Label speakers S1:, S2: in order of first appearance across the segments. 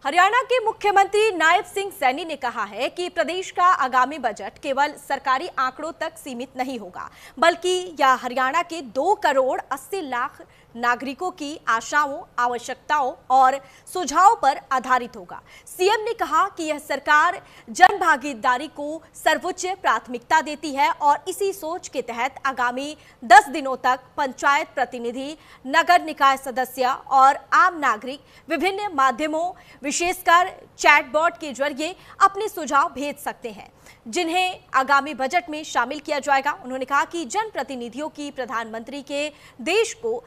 S1: हरियाणा के मुख्यमंत्री नायब सिंह सैनी ने कहा है कि प्रदेश का आगामी बजट केवल सरकारी आंकड़ों तक सीमित नहीं होगा, बल्कि यह हरियाणा के 2 करोड़ 80 लाख नागरिकों की आशाओं, आवश्यकताओं और सुझावों पर आधारित होगा। सीएम ने कहा कि यह सरकार जन भागीदारी को सर्वोच्च प्राथमिकता देती है और इसी सोच के तहत आगामी 10 दिनों तक पंचायत प्रतिनिधि, नगर निकाय सदस्य और आम नागरिक विभिन्न माध्यमों, विशेषकर चैटबॉट के जरिए अपने सुझाव भेज सकते हैं, जिन्हें आगामी बजट में शामिल किया जाएगा। उन्होंने कहा कि जनप्रतिनिधियों की प्रधानमंत्री के देश को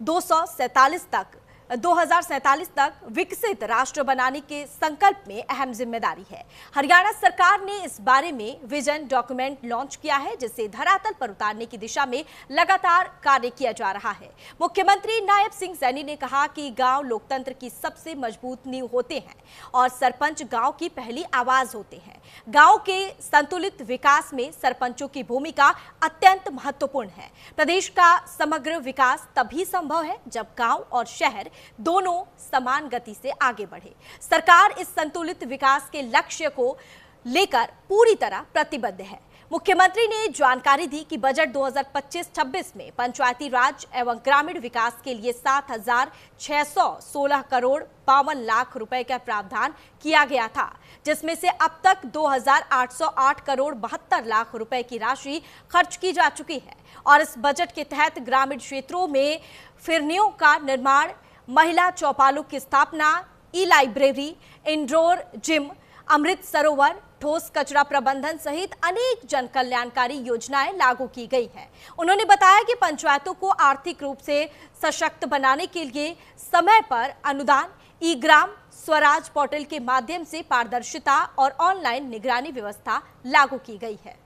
S1: 2047 तक विकसित राष्ट्र बनाने के संकल्प में अहम जिम्मेदारी है। हरियाणा सरकार ने इस बारे में विजन डॉक्यूमेंट लॉन्च किया है, जिसे धरातल पर उतारने की दिशा में लगातार कार्य किया जा रहा है। मुख्यमंत्री नायब सिंह सैनी ने कहा कि गांव लोकतंत्र की सबसे मजबूत नींव होते हैं और सरपंच गांव की पहली आवाज होते हैं। गांव के संतुलित विकास में सरपंचों की भूमिका अत्यंत महत्वपूर्ण है। प्रदेश का समग्र विकास तभी संभव है जब गांव और शहर दोनों समान गति से आगे बढ़े। सरकार इस संतुलित विकास के लक्ष्य को लेकर पूरी तरह प्रतिबद्ध है। मुख्यमंत्री ने जानकारी दी कि बजट 2025-26 में पंचायती राज एवं ग्रामीण विकास के लिए 7,616 करोड़ 52 लाख रुपए का प्रावधान किया गया था, जिसमें से अब तक 2,808 करोड़ 72 लाख रुपए की राशि खर्च की जा चुकी है। और इस बजट के तहत ग्रामीण क्षेत्रों में फिरनियों का निर्माण, महिला चौपालों की स्थापना, e-library, indoor gym, Amrit Sarovar, ठोस कचरा प्रबंधन सहित अनेक जन कल्याणकारी योजनाएं लागू की गई है। उन्होंने बताया कि पंचायतों को आर्थिक रूप से सशक्त बनाने के लिए समय पर अनुदान, ई-ग्राम स्वराज पोर्टल के माध्यम से पारदर्शिता और ऑनलाइन निगरानी व्यवस्था लागू की गई है।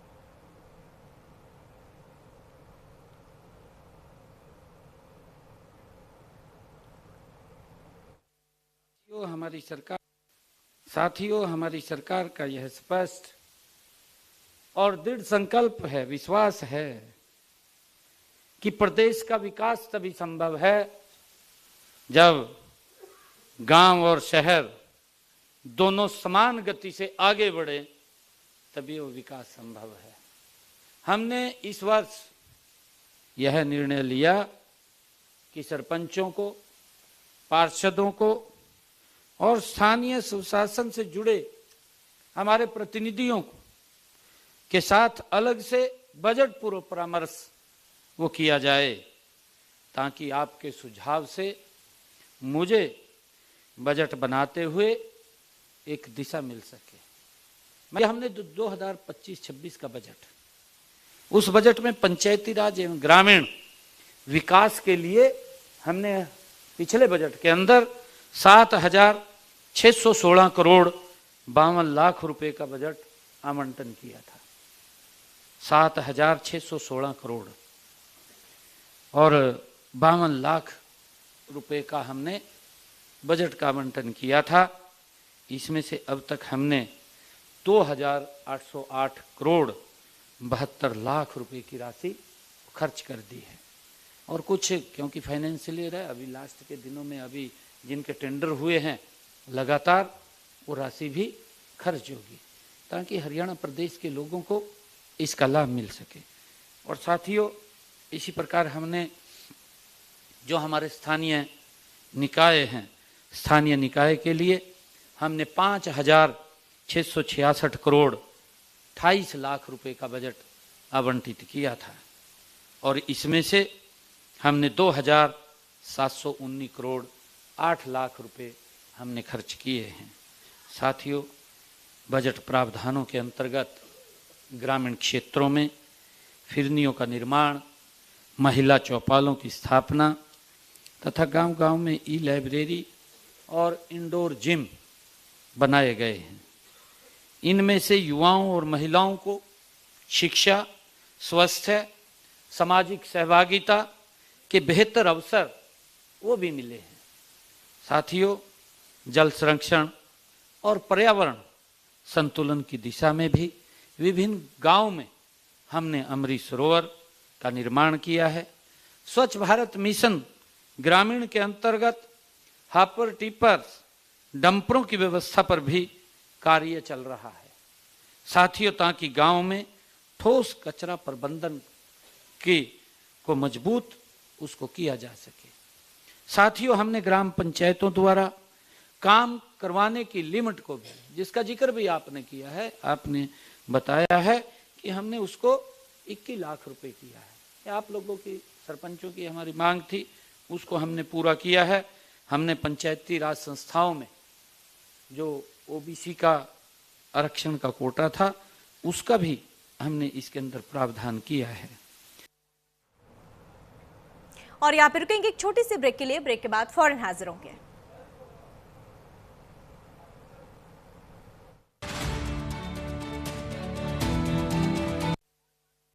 S2: हमारी सरकार का यह स्पष्ट और दृढ़ संकल्प है, विश्वास है कि प्रदेश का विकास तभी संभव है जब गांव और शहर दोनों समान गति से आगे बढ़े, तभी वो विकास संभव है। हमने इस वर्ष यह निर्णय लिया कि सरपंचों को, पार्षदों को और स्थानीय सुशासन से जुड़े हमारे प्रतिनिधियों को के साथ अलग से बजट पूर्व परामर्श वो किया जाए, ताकि आपके सुझाव से मुझे बजट बनाते हुए एक दिशा मिल सके। हमने 2025-26 का बजट, उस बजट में पंचायती राज एवं ग्रामीण विकास के लिए हमने पिछले बजट के अंदर 7,616 करोड़ 52 लाख रुपए का बजट आवंटन किया था। 7,616 करोड़ और 52 लाख रुपए का हमने बजट का आवंटन किया था। इसमें से अब तक हमने 2,808 करोड़ 72 लाख रुपए की राशि खर्च कर दी है। और कुछ क्योंकि फाइनेंशियल ईयर है, अभी लास्ट के दिनों में अभी जिनके टेंडर हुए हैं, लगातार वो राशि भी खर्च होगी, ताकि हरियाणा प्रदेश के लोगों को इसका लाभ मिल सके। और साथियों, इसी प्रकार हमने जो हमारे स्थानीय निकाय हैं, स्थानीय निकाय के लिए हमने 5,666 करोड़ 28 लाख रुपए का बजट आवंटित किया था। और इसमें से हमने 2,719 करोड़ 8 लाख रुपए हमने खर्च किए हैं। साथियों, बजट प्रावधानों के अंतर्गत ग्रामीण क्षेत्रों में फिरनियों का निर्माण, महिला चौपालों की स्थापना तथा गांव-गांव में ई-लाइब्रेरी और इंडोर जिम बनाए गए हैं। इनमें से युवाओं और महिलाओं को शिक्षा, स्वास्थ्य, सामाजिक सहभागिता के बेहतर अवसर वो भी मिले हैं। साथियों, जल संरक्षण और पर्यावरण संतुलन की दिशा में भी विभिन्न गांव में हमने अमृत सरोवर का निर्माण किया है। स्वच्छ भारत मिशन ग्रामीण के अंतर्गत हापर टिपर्स डंपरों की व्यवस्था पर भी कार्य चल रहा है। साथियों, ताकि गांव में ठोस कचरा प्रबंधन को मजबूत उसको किया जा सके। साथियों, हमने ग्राम पंचायतों द्वारा काम करवाने की लिमिट को भी, जिसका जिक्र भी आपने किया है, आपने बताया है कि हमने उसको 21 लाख रुपए किया है। आप लोगों की, सरपंचों की हमारी मांग थी, उसको हमने पूरा किया है। हमने पंचायती राज संस्थाओं में जो ओबीसी का आरक्षण का कोटा था, उसका भी हमने इसके अंदर प्रावधान किया है।
S1: और यहाँ पे रुकेंगे एक छोटी सी ब्रेक के लिए। ब्रेक के बाद फौरन हाजिर होंगे।